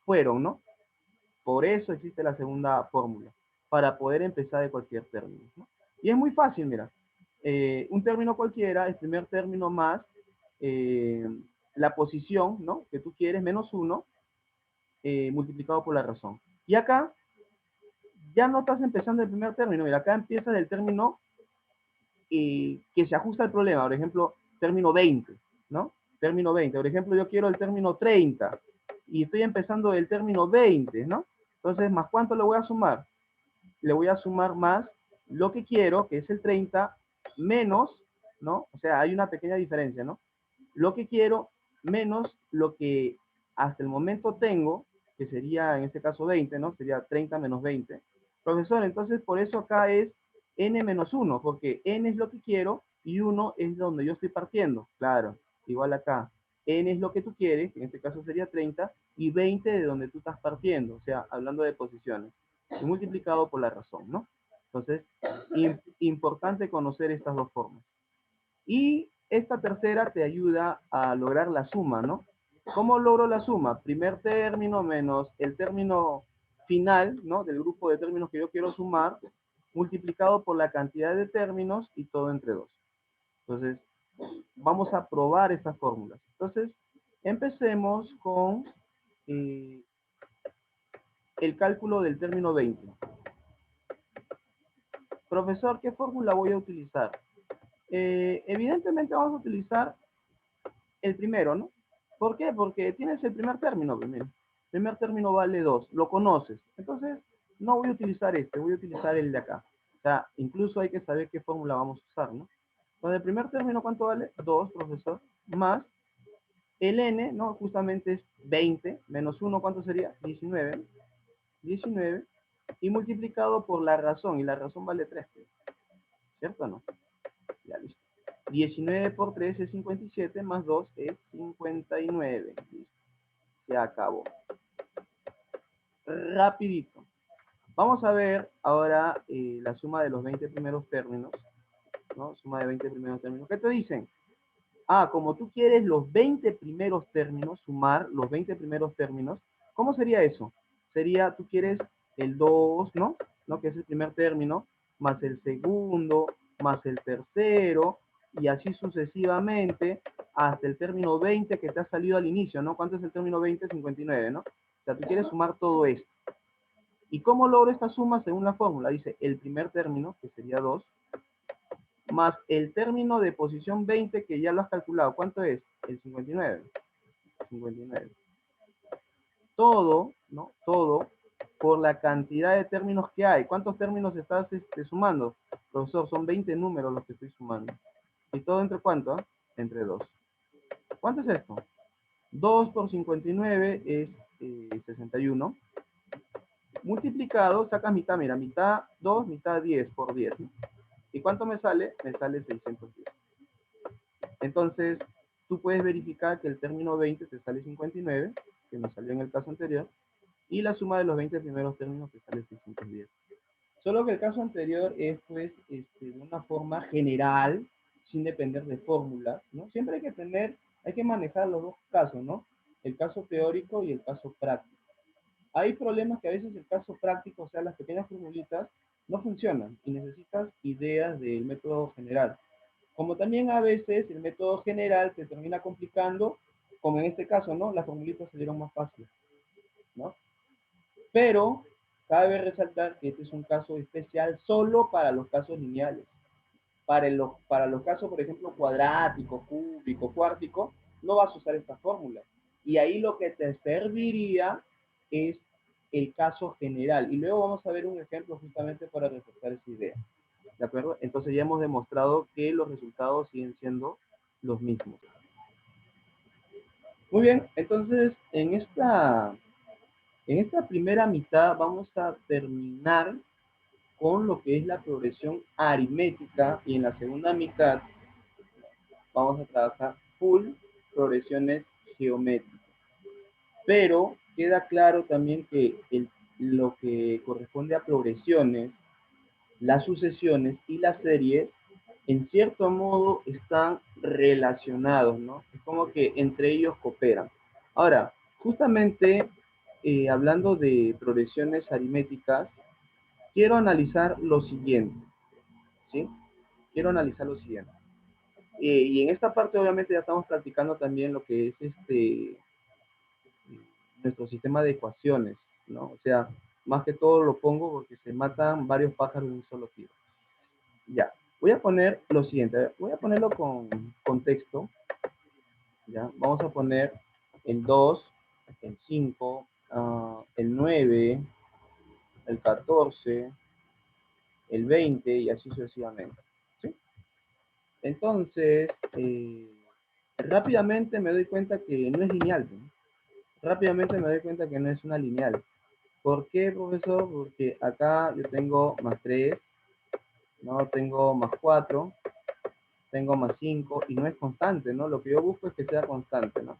fueron, ¿no? Por eso existe la segunda fórmula, para poder empezar de cualquier término, ¿no? Y es muy fácil, mira. Un término cualquiera, el primer término más eh, la posición, ¿no? Que tú quieres, menos 1, multiplicado por la razón. Y acá ya no estás empezando el primer término, mira, acá empiezas el término que se ajusta al problema. Por ejemplo, término 20, ¿no? Término 20. Por ejemplo, yo quiero el término 30 y estoy empezando el término 20, ¿no? Entonces, ¿más cuánto le voy a sumar? Le voy a sumar más lo que quiero, que es el 30, menos, ¿no? O sea, hay una pequeña diferencia, ¿no? Lo que quiero menos lo que hasta el momento tengo, que sería en este caso 20, ¿no? Sería 30 menos 20. Profesor, entonces por eso acá es n menos 1, porque n es lo que quiero y 1 es donde yo estoy partiendo. Claro, igual acá. N es lo que tú quieres, en este caso sería 30, y 20 de donde tú estás partiendo, o sea, hablando de posiciones, y multiplicado por la razón, ¿no? Entonces, importante conocer estas dos formas. Y esta tercera te ayuda a lograr la suma, ¿no? ¿Cómo logro la suma? Primer término menos el término final, ¿no? Del grupo de términos que yo quiero sumar, multiplicado por la cantidad de términos y todo entre 2. Entonces, vamos a probar estas fórmulas. Entonces, empecemos con el cálculo del término 20. Profesor, ¿qué fórmula voy a utilizar? Evidentemente vamos a utilizar el primero, ¿no? ¿Por qué? Porque tienes el primer término primero. El primer término vale 2, lo conoces. Entonces, no voy a utilizar este, voy a utilizar el de acá. O sea, incluso hay que saber qué fórmula vamos a usar, ¿no? Entonces, el primer término, ¿cuánto vale? 2, profesor, más el n, ¿no? Justamente es 20, menos 1, ¿cuánto sería? 19. 19, y multiplicado por la razón, y la razón vale 3, ¿cierto o no? Ya, listo. 19 por 3 es 57, más 2 es 59. Listo. Se acabó. Rapidito. Vamos a ver ahora la suma de los 20 primeros términos, ¿no? Suma de 20 primeros términos. ¿Qué te dicen? Ah, como tú quieres los 20 primeros términos, sumar los 20 primeros términos, ¿cómo sería eso? Sería, tú quieres el 2, ¿no? ¿No? Que es el primer término, más el segundo, más el tercero, y así sucesivamente hasta el término 20 que te ha salido al inicio, ¿no? ¿Cuánto es el término 20? 59, ¿no? O sea, tú quieres sumar todo esto. ¿Y cómo logro esta suma? Según la fórmula, dice el primer término, que sería 2, más el término de posición 20 que ya lo has calculado. ¿Cuánto es? El 59. 59. Todo, ¿no? Todo por la cantidad de términos que hay. ¿Cuántos términos estás sumando? Profesor, son 20 números los que estoy sumando. ¿Y todo entre cuánto? Entre 2. ¿Cuánto es esto? 2 por 59 es 61. Multiplicado, sacas mitad, mira, mitad 2, mitad 10 por 10. ¿No? ¿Y cuánto me sale? Me sale 610. Entonces, tú puedes verificar que el término 20 te sale 59, que nos salió en el caso anterior, y la suma de los 20 primeros términos te sale 610. Solo que el caso anterior es, pues, de una forma general, sin depender de fórmulas, ¿no? Siempre hay que manejar los dos casos, ¿no? El caso teórico y el caso práctico. Hay problemas que a veces el caso práctico, o sea, las pequeñas formulitas, no funcionan y necesitas ideas del método general. Como también a veces el método general se termina complicando, como en este caso, ¿no? Las formulitas salieron más fáciles, ¿no? Pero cabe resaltar que este es un caso especial solo para los casos lineales. Para los casos, por ejemplo, cuadrático, cúbico, cuártico, no vas a usar esta fórmula. Y ahí lo que te serviría es el caso general. Y luego vamos a ver un ejemplo justamente para reforzar esa idea. ¿De acuerdo? Entonces ya hemos demostrado que los resultados siguen siendo los mismos. Muy bien, entonces en esta primera mitad vamos a terminar con lo que es la progresión aritmética y en la segunda mitad vamos a trabajar full progresiones geométricas. Pero queda claro también que lo que corresponde a progresiones, las sucesiones y las series, en cierto modo están relacionados, ¿no? Es como que entre ellos cooperan. Ahora, justamente hablando de progresiones aritméticas, quiero analizar lo siguiente, ¿sí? Quiero analizar lo siguiente. Y en esta parte obviamente ya estamos practicando también lo que es nuestro sistema de ecuaciones, ¿no? O sea, más que todo lo pongo porque se matan varios pájaros de un solo tiro. Ya, voy a poner lo siguiente, voy a ponerlo con contexto, ¿ya? Vamos a poner el 2, el 5, el 9, el 14, el 20 y así sucesivamente, ¿sí? Entonces, rápidamente me doy cuenta que no es lineal, ¿no? Rápidamente me doy cuenta que no es una lineal. ¿Por qué, profesor? Porque acá yo tengo más 3, ¿no? Tengo más 4, tengo más 5 y no es constante, ¿no? Lo que yo busco es que sea constante, ¿no?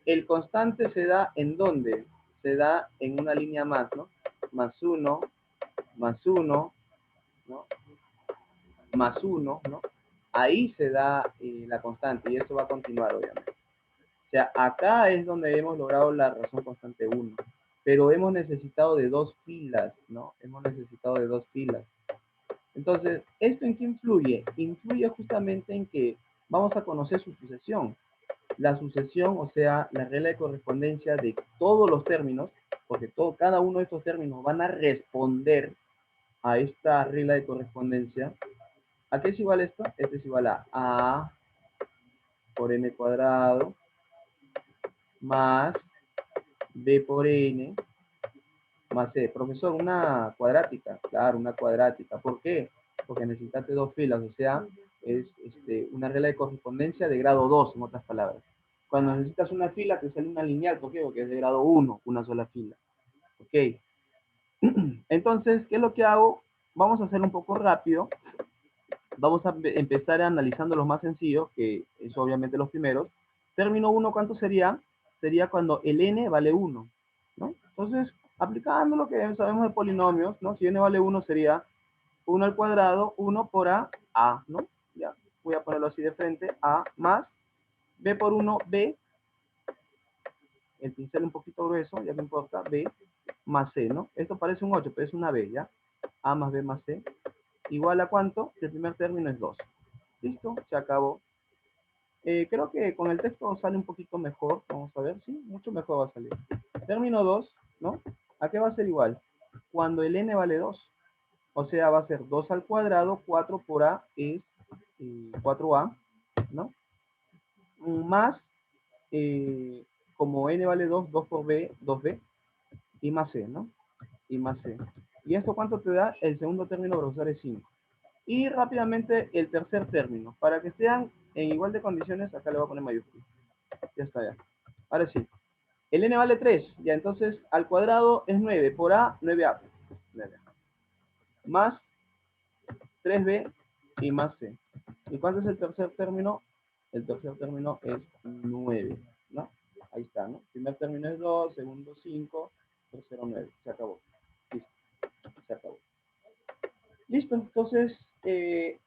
El constante se da ¿en dónde? Se da en una línea más, ¿no? Más 1, más 1, ¿no? Más 1, ¿no? Ahí se da la constante y eso va a continuar, obviamente. O sea, acá es donde hemos logrado la razón constante 1, pero hemos necesitado de dos filas, ¿no? Hemos necesitado de dos filas. Entonces, ¿esto en qué influye? Influye justamente en que vamos a conocer su sucesión. La sucesión, o sea, la regla de correspondencia de todos los términos, porque cada uno de estos términos van a responder a esta regla de correspondencia. ¿A qué es igual esto? Esto es igual a por n cuadrado más b por n más c. Profesor, una cuadrática. Claro, una cuadrática. ¿Por qué? Porque necesitaste dos filas, o sea, es una regla de correspondencia de grado 2, en otras palabras. Cuando necesitas una fila, te sale una lineal. ¿Por qué? Porque es de grado 1, una sola fila. ¿Ok? Entonces, ¿qué es lo que hago? Vamos a hacer un poco rápido. Vamos a empezar analizando los más sencillos, que es obviamente los primeros. Término 1, ¿cuánto sería? Sería cuando el n vale 1, ¿no? Entonces, aplicando lo que sabemos de polinomios, ¿no? Si n vale 1 sería 1 al cuadrado, 1 por a, ¿no? Ya, voy a ponerlo así de frente, a más b por 1, b, el pincel un poquito grueso, ya no importa, b, más c, ¿no? Esto parece un 8, pero es una b, ¿ya? A más b más c, igual a ¿cuánto? El primer término es 2. Listo, se acabó. Creo que con el texto sale un poquito mejor, vamos a ver, sí, mucho mejor va a salir. Término 2, ¿no? ¿A qué va a ser igual? Cuando el n vale 2, o sea, va a ser 2 al cuadrado, 4 por a es 4a, ¿no? Más, como n vale 2, 2 por b, 2b, y más c, ¿no? Y más c. ¿Y esto cuánto te da? El segundo término, profesor, es 5. Y rápidamente el tercer término. Para que sean en igual de condiciones, acá le voy a poner mayúscula. Ya está, ya. Ahora sí. El n vale 3. Ya, entonces al cuadrado es 9. Por a, 9a. 9a. Más 3b y más c. ¿Y cuánto es el tercer término? El tercer término es 9, ¿no? Ahí está, ¿no? Primer término es 2, segundo 5, tercero 9. Se acabó. Listo. Se acabó. Listo, entonces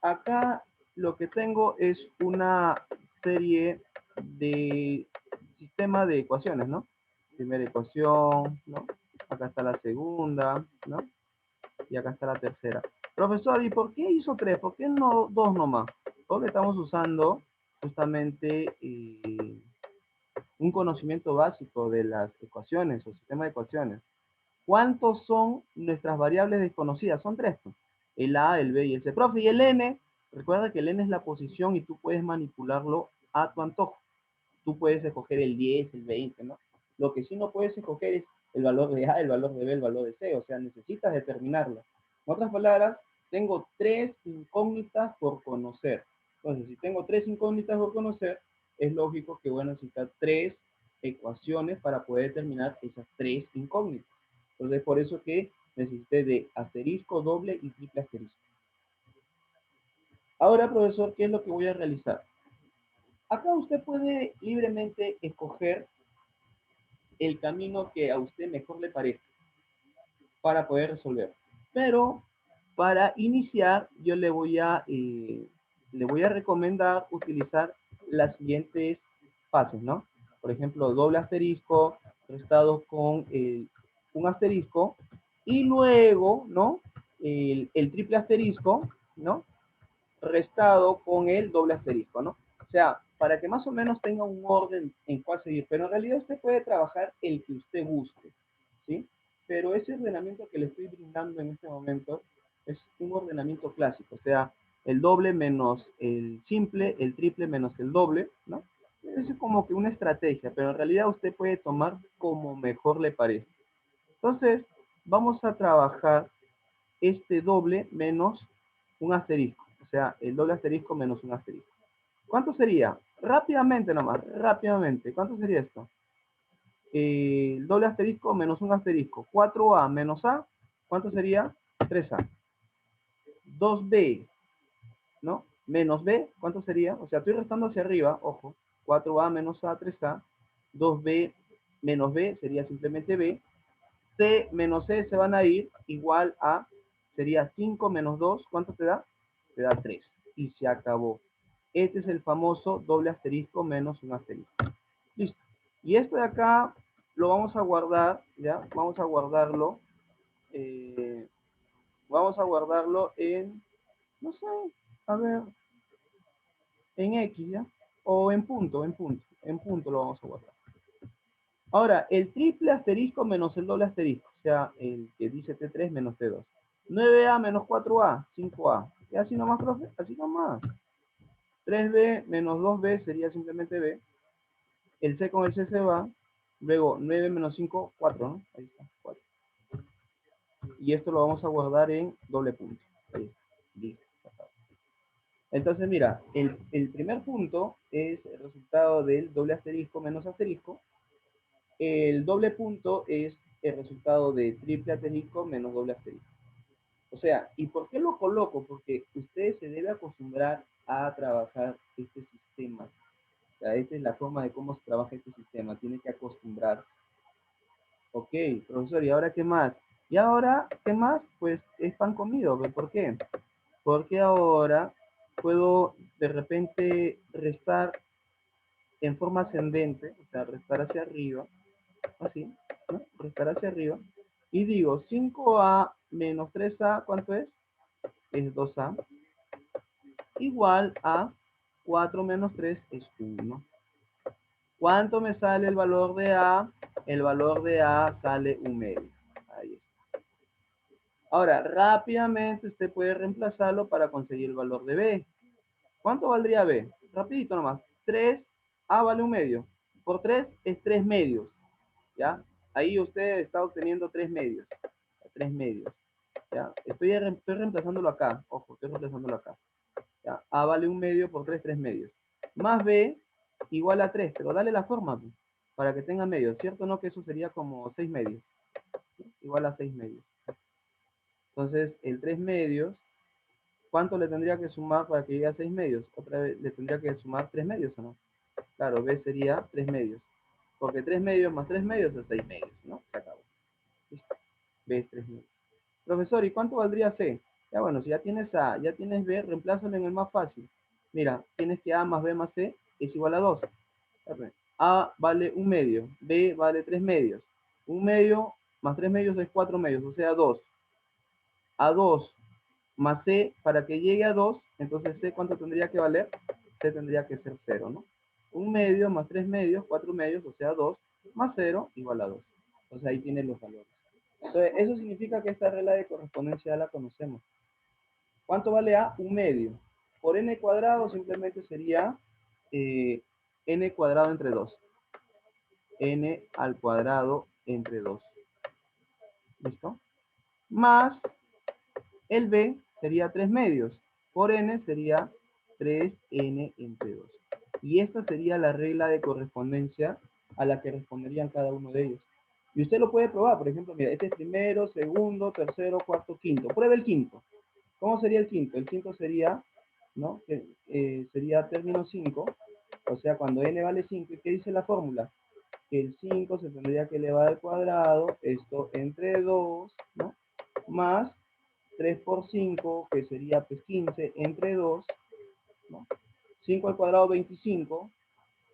acá lo que tengo es una serie de sistema de ecuaciones, ¿no? Primera ecuación, ¿no? Acá está la segunda, ¿no? Y acá está la tercera. Profesor, ¿y por qué hizo 3? ¿Por qué no 2 nomás? Porque estamos usando justamente un conocimiento básico de las ecuaciones o sistema de ecuaciones. ¿Cuántos son nuestras variables desconocidas? Son 3. El A, el B y el C. Profe, y el N, recuerda que el N es la posición y tú puedes manipularlo a tu antojo. Tú puedes escoger el 10, el 20, ¿no? Lo que sí no puedes escoger es el valor de A, el valor de B, el valor de C. O sea, necesitas determinarlo. En otras palabras, tengo 3 incógnitas por conocer. Entonces, si tengo 3 incógnitas por conocer, es lógico que voy a necesitar 3 ecuaciones para poder determinar esas 3 incógnitas. Entonces, por eso que necesité de asterisco, doble y triple asterisco. Ahora, profesor, ¿qué es lo que voy a realizar? Acá usted puede libremente escoger el camino que a usted mejor le parezca para poder resolver. Pero para iniciar, yo le voy a recomendar utilizar las siguientes fases, ¿no? Por ejemplo, doble asterisco, restado con un asterisco, y luego, ¿no? El triple asterisco, ¿no? Restado con el doble asterisco, ¿no? O sea, para que más o menos tenga un orden en cuál seguir, pero en realidad usted puede trabajar el que usted guste, ¿sí? Pero ese ordenamiento que le estoy brindando en este momento es un ordenamiento clásico, o sea, el doble menos el simple, el triple menos el doble, ¿no? Es como que una estrategia, pero en realidad usted puede tomar como mejor le parezca. Entonces, vamos a trabajar este doble menos un asterisco. O sea, el doble asterisco menos un asterisco. ¿Cuánto sería? Rápidamente nomás, rápidamente. ¿Cuánto sería esto? El doble asterisco menos un asterisco. 4a menos a, ¿cuánto sería? 3a. 2b, ¿no? Menos b, ¿cuánto sería? O sea, estoy restando hacia arriba, ojo. 4a menos a, 3a. 2b menos b sería simplemente b. C menos C se van a ir igual a, sería 5 menos 2, ¿cuánto te da? Te da 3. Y se acabó. Este es el famoso doble asterisco menos un asterisco. Listo. Y esto de acá lo vamos a guardar, ¿ya? Vamos a guardarlo. Vamos a guardarlo en, no sé, a ver, en X, ¿ya? O en punto, en punto. En punto lo vamos a guardar. Ahora, el triple asterisco menos el doble asterisco, o sea, el que dice T3 menos T2. 9A menos 4A, 5A. Y así nomás, profe, así nomás. 3B menos 2B sería simplemente B. El C con el C se va. Luego, 9 menos 5, 4, ¿no? Ahí está, 4. Y esto lo vamos a guardar en doble punto. Ahí está. Listo. Entonces, mira, el primer punto es el resultado del doble asterisco menos asterisco. El doble punto es el resultado de triple asterisco menos doble asterisco. O sea, ¿y por qué lo coloco? Porque usted se debe acostumbrar a trabajar este sistema. O sea, esta es la forma de cómo se trabaja este sistema. Tiene que acostumbrar. Ok, profesor, ¿y ahora qué más? ¿Y ahora qué más? Pues es pan comido. ¿Por qué? Porque ahora puedo de repente restar en forma ascendente, o sea, restar hacia arriba, así, ¿no? Restar hacia arriba. Y digo, 5a menos 3a, ¿cuánto es? Es 2a. Igual a 4 menos 3 es 1. ¿Cuánto me sale el valor de a? El valor de a sale 1 medio. Ahí está. Ahora, rápidamente usted puede reemplazarlo para conseguir el valor de b. ¿Cuánto valdría b? Rapidito nomás. 3a vale 1 medio. Por 3 es 3 medios. ¿Ya? Ahí usted está obteniendo 3 medios. 3 medios. ¿ya? Estoy reemplazándolo acá, ojo, estoy reemplazándolo acá. ¿Ya? A vale 1/2 por 3, 3 medios. Más B igual a 3, pero dale la forma, pues, para que tenga medios, ¿cierto? No, que eso sería como 6 medios, ¿sí? Igual a 6 medios. Entonces, el 3 medios, ¿cuánto le tendría que sumar para que llegue a 6 medios? Otra vez, le tendría que sumar 3 medios, ¿o no? Claro, B sería 3 medios. Porque 3 medios más 3 medios es 6 medios, ¿no? Se acabó. ¿Listo? B es 3 medios. Profesor, ¿y cuánto valdría C? Ya bueno, si ya tienes A, ya tienes B, reemplázalo en el más fácil. Mira, tienes que A más B más C es igual a 2. A vale 1 medio, B vale 3 medios. 1 medio más 3 medios es 4 medios, o sea 2. A 2 más C, para que llegue a 2, entonces C, ¿cuánto tendría que valer? C tendría que ser 0, ¿no? 1 medio más 3 medios, 4 medios, o sea 2, más 0 igual a 2. Entonces ahí tienen los valores. Entonces, eso significa que esta regla de correspondencia ya la conocemos. ¿Cuánto vale A? 1 medio. Por n cuadrado simplemente sería n cuadrado entre 2. N al cuadrado entre 2. ¿Listo? Más el B sería 3 medios. Por n sería 3n entre 2. Y esta sería la regla de correspondencia a la que responderían cada uno de ellos. Y usted lo puede probar. Por ejemplo, mira, este es primero, segundo, tercero, cuarto, quinto. Pruebe el quinto. ¿Cómo sería el quinto? El quinto sería, ¿no? Sería término 5. O sea, cuando n vale 5. ¿Y qué dice la fórmula? Que el 5 se tendría que elevar al cuadrado, esto entre 2, ¿no? Más 3 por 5, que sería pues 15, entre 2, ¿no? 5 al cuadrado, 25,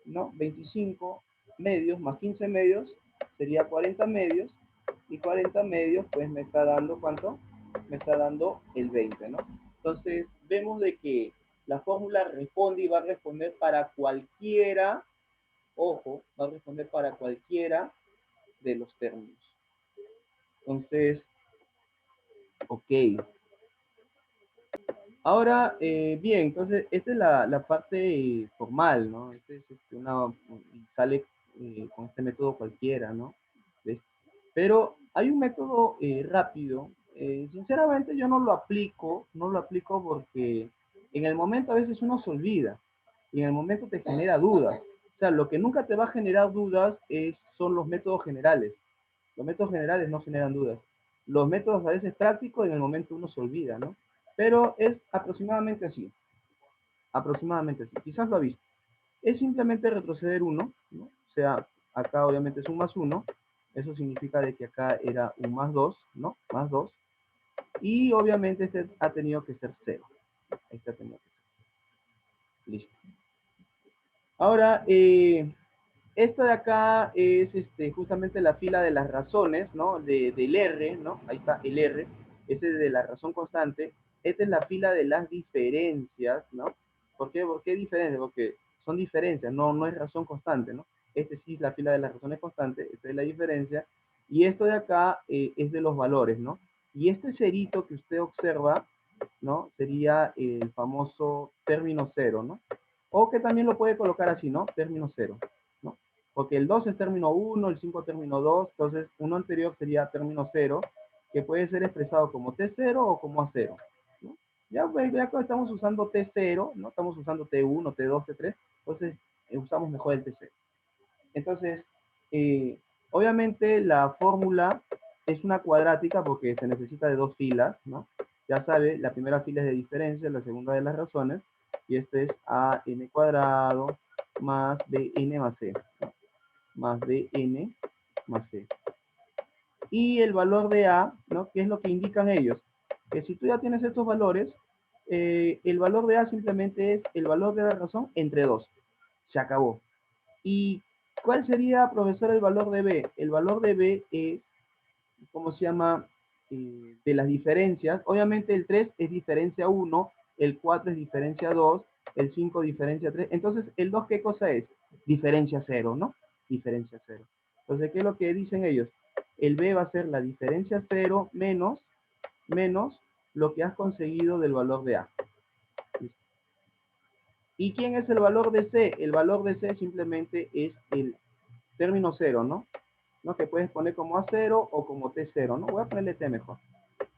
¿no? 25 medios más 15 medios, sería 40 medios, y 40 medios, pues me está dando, ¿cuánto? Me está dando el 20, ¿no? Entonces, vemos de que la fórmula responde y va a responder para cualquiera, ojo, va a responder para cualquiera de los términos. Entonces, ok. Ahora, bien, entonces, esta es la parte formal, ¿no? Este es sale con este método cualquiera, ¿no? ¿Ves? Pero hay un método rápido. Sinceramente, yo no lo aplico porque en el momento a veces uno se olvida y en el momento te genera dudas. O sea, lo que nunca te va a generar dudas son los métodos generales. Los métodos generales no generan dudas. Los métodos a veces prácticos, en el momento uno se olvida, ¿no? Pero es aproximadamente así. Aproximadamente así. Quizás lo ha visto. Es simplemente retroceder 1, ¿no? O sea, acá obviamente es un más 1. Eso significa de que acá era un más 2, ¿no? Más 2. Y obviamente este ha tenido que ser 0. Este ha tenido que ser 0. Listo. Ahora, esta de acá es justamente la fila de las razones, ¿no? Del R, ¿no? Ahí está el R. Este es de la razón constante. Esta es la fila de las diferencias, ¿no? ¿Por qué? ¿Por qué diferencias? Porque son diferencias, no es razón constante, ¿no? Este sí es la fila de las razones constantes, esta es la diferencia. Y esto de acá es de los valores, ¿no? Y este cerito que usted observa, ¿no? Sería el famoso término cero, ¿no? O que también lo puede colocar así, ¿no? Término cero, ¿no? Porque el 2 es término 1, el 5 término 2, entonces uno anterior sería término 0, que puede ser expresado como T0 o como A0, ¿no? Ya, pues, ya estamos usando T0, ¿no? Estamos usando T1, T2, T3, entonces usamos mejor el T0. Entonces, obviamente la fórmula es una cuadrática porque se necesita de dos filas, ¿no? Ya sabe, la primera fila es de diferencia, la segunda de las razones, y este es an cuadrado más bn más c, ¿no? Más bn más c. Y el valor de a, ¿no? ¿Qué es lo que indican ellos? Que si tú ya tienes estos valores, el valor de a simplemente es el valor de la razón entre 2. Se acabó. ¿Y cuál sería, profesor, el valor de b? El valor de b es, ¿cómo se llama? De las diferencias. Obviamente el 3 es diferencia 1, el 4 es diferencia 2, el 5 diferencia 3. Entonces, ¿el 2 qué cosa es? Diferencia 0, ¿no? Diferencia 0. Entonces, ¿qué es lo que dicen ellos? El b va a ser la diferencia 0 menos lo que has conseguido del valor de a. ¿Y quién es el valor de c? El valor de c simplemente es el término 0, ¿no? ¿No? Que puedes poner como A0 o como T0, ¿no? Voy a ponerle T mejor.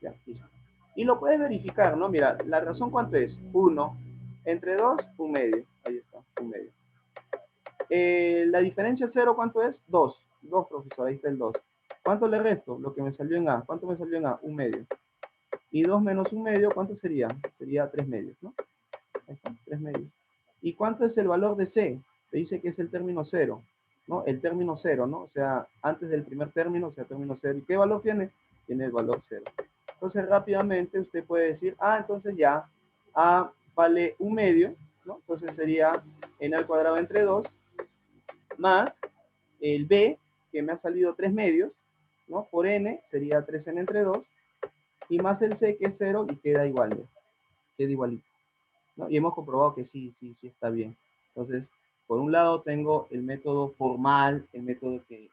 Ya, listo. Y lo puedes verificar, ¿no? Mira, la razón ¿cuánto es? 1 entre 2, un medio. Ahí está, un medio. La diferencia cero, ¿cuánto es? 2. 2, profesor, ahí está el 2. ¿Cuánto le resto? Lo que me salió en A. ¿Cuánto me salió en A? Un medio. Y 2 menos un medio, ¿cuánto sería? Sería 3 medios, ¿no? Ahí está, 3 medios. ¿Y cuánto es el valor de C? Te dice que es el término cero, ¿no? El término cero, ¿no? O sea, antes del primer término, o sea, término cero. ¿Y qué valor tiene? Tiene el valor cero. Entonces, rápidamente usted puede decir, entonces ya A vale un medio, ¿no? Entonces sería n al cuadrado entre 2 más el B, que me ha salido 3 medios, ¿no? Por n sería 3n entre 2, y más el C, que es 0, y queda igual, ¿no? Queda igualito, ¿no? Y hemos comprobado que sí está bien. Entonces, por un lado tengo el método formal, el método que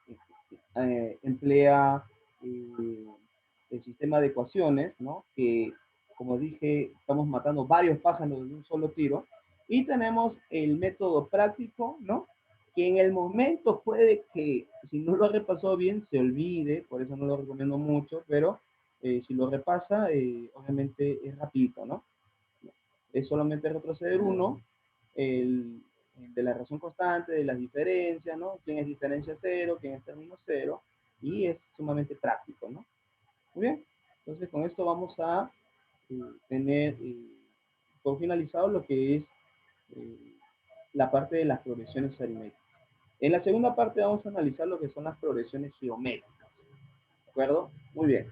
emplea el sistema de ecuaciones, ¿no? Que, como dije, estamos matando varios pájaros de un solo tiro. Y tenemos el método práctico, ¿no? Que en el momento puede que, si no lo repasó bien, se olvide, por eso no lo recomiendo mucho, pero si lo repasa, obviamente es rapidito, ¿no? Es solamente retroceder uno, el de la razón constante, de las diferencias, ¿no? ¿Quién es diferencia cero? ¿Quién es término cero? Y es sumamente práctico, ¿no? Muy bien. Entonces, con esto vamos a tener por finalizado lo que es eh, la parte de las progresiones aritméticas. En la segunda parte vamos a analizar lo que son las progresiones geométricas. ¿De acuerdo? Muy bien.